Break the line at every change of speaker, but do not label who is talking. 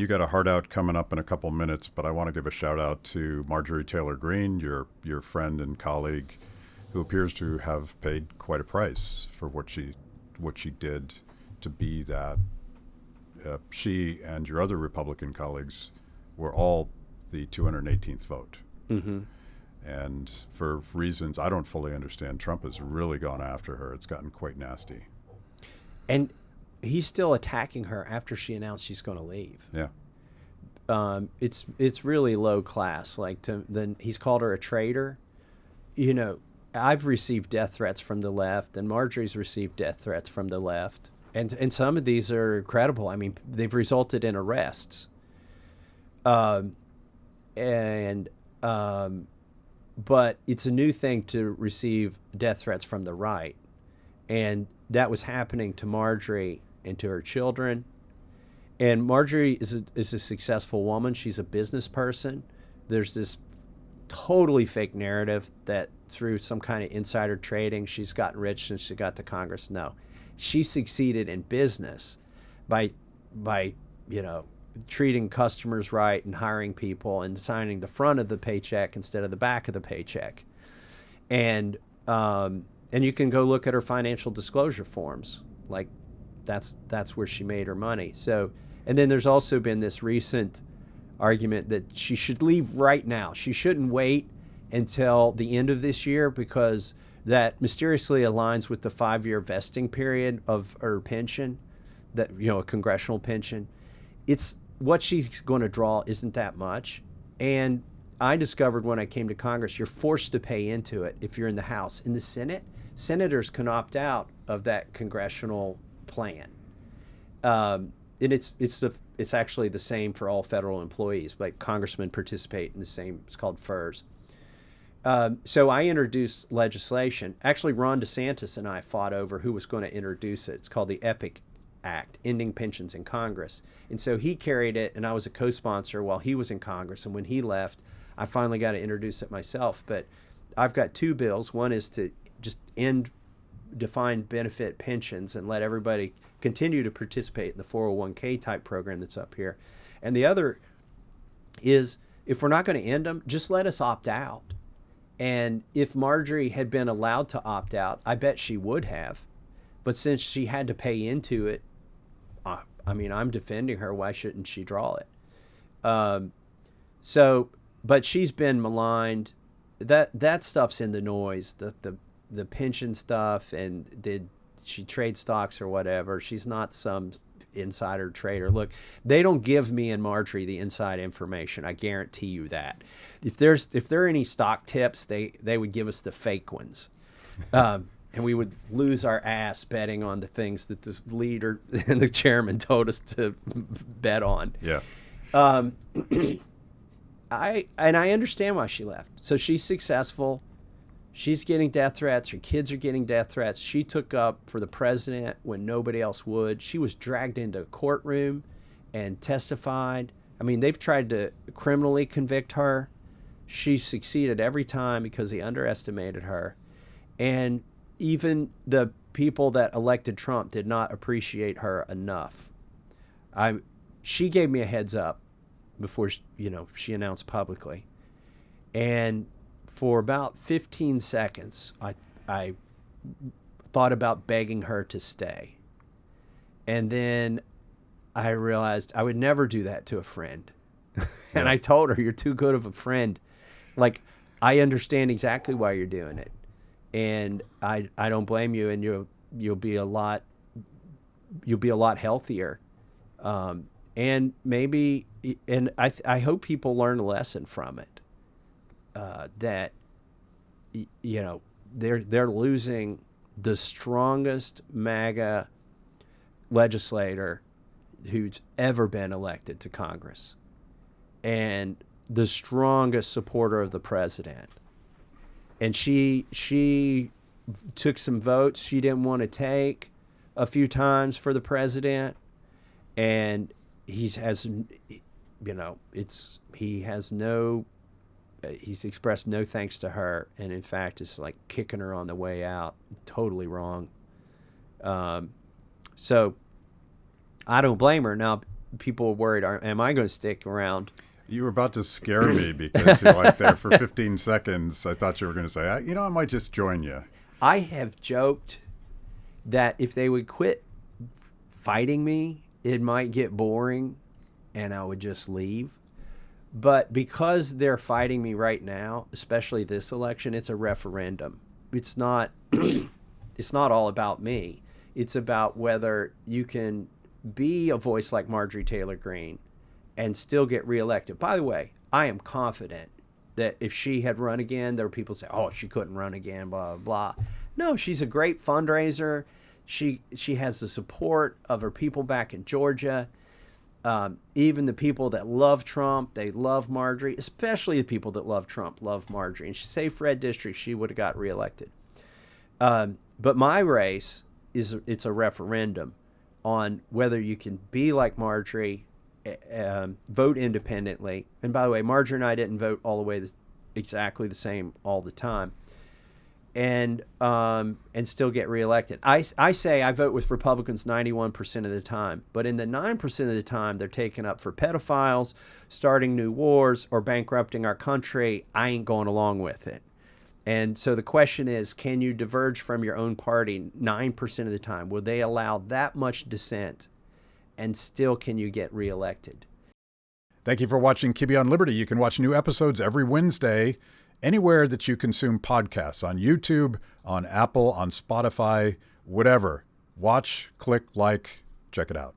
you got a hard out coming up in a couple minutes, but I want to give a shout out to Marjorie Taylor Greene, your friend and colleague, who appears to have paid quite a price for what she did to be that. She and your other Republican colleagues were all the 218th vote.
Mm-hmm.
And for reasons I don't fully understand, Trump has really gone after her. It's gotten quite nasty.
And he's still attacking her after she announced she's going to leave.
Yeah.
It's really low class. Then he's called her a traitor. You know, I've received death threats from the left, and Marjorie's received death threats from the left. And some of these are credible. I mean, they've resulted in arrests. But it's a new thing to receive death threats from the right. And that was happening to Marjorie and to her children. And Marjorie is a successful woman. She's a business person. There's this totally fake narrative that through some kind of insider trading, she's gotten rich since she got to Congress. No. She succeeded in business by treating customers right and hiring people and signing the front of the paycheck instead of the back of the paycheck. And you can go look at her financial disclosure forms. Like that's where she made her money. So, and then there's also been this recent argument that she should leave right now. She shouldn't wait until the end of this year because that mysteriously aligns with the 5-year vesting period of her pension, that, you know, a congressional pension. It's what she's going to draw isn't that much. And I discovered when I came to Congress, you're forced to pay into it if you're in the House. In the Senate, senators can opt out of that congressional plan. And it's actually the same for all federal employees. Like congressmen participate in the same, it's called FERS. So I introduced legislation. Actually, Ron DeSantis and I fought over who was going to introduce it. It's called the EPIC Act, Ending Pensions in Congress. And so he carried it, and I was a co-sponsor while he was in Congress. And when he left, I finally got to introduce it myself. But I've got two bills. One is to just end defined benefit pensions and let everybody continue to participate in the 401k type program that's up here. And the other is, if we're not going to end them, just let us opt out. And if Marjorie had been allowed to opt out, I bet she would have. But since she had to pay into it, I mean, I'm defending her. Why shouldn't she draw it? But she's been maligned. That stuff's in the noise. The pension stuff, and did she trade stocks or whatever? She's not some insider trader. Look, they don't give me and Marjorie the inside information. I guarantee you that. If there are any stock tips, they would give us the fake ones. And we would lose our ass betting on the things that the leader and the chairman told us to bet on.
Yeah.
I understand why she left. So she's successful. She's getting death threats. Her kids are getting death threats. She took up for the president when nobody else would. She was dragged into a courtroom and testified. I mean, they've tried to criminally convict her. She succeeded every time because they underestimated her. And even the people that elected Trump did not appreciate her enough. She gave me a heads up before she announced publicly. And for about 15 seconds, I thought about begging her to stay. And then I realized I would never do that to a friend. And I told her, you're too good of a friend. Like, I understand exactly why you're doing it. And I don't blame you, and you'll be a lot healthier. And maybe, and I hope people learn a lesson from it. That they're losing the strongest MAGA legislator who's ever been elected to Congress, and the strongest supporter of the president. And she took some votes she didn't want to take a few times for the president, and he's expressed no thanks to her, and in fact is like kicking her on the way out. Totally wrong. So I don't blame her. Now, people are worried, am I going to stick around?
You were about to scare me because you're like there for 15 seconds. I thought you were going to say, I might just join you.
I have joked that if they would quit fighting me, it might get boring and I would just leave. But because they're fighting me right now, especially this election, it's a referendum. It's not it's not all about me. It's about whether you can be a voice like Marjorie Taylor Greene and still get reelected. By the way, I am confident that if she had run again, there were people say, oh, she couldn't run again, blah, blah, blah. No, she's a great fundraiser. She has the support of her people back in Georgia. Even the people that love Trump, they love Marjorie, especially the people that love Trump, love Marjorie. And she saved red districts, she would have got reelected. But my race it's a referendum on whether you can be like Marjorie, vote independently. And by the way, Marjorie and I didn't vote all the way exactly the same all the time, and still get reelected. I say I vote with Republicans 91% of the time, but in the 9% of the time they're taken up for pedophiles, starting new wars, or bankrupting our country, I ain't going along with it. And so the question is, can you diverge from your own party 9% of the time? Will they allow that much dissent, and still can you get reelected?
Thank you for watching Kibbe on Liberty. You can watch new episodes every Wednesday anywhere that you consume podcasts, on YouTube, on Apple, on Spotify, whatever. Watch, click, like, check it out.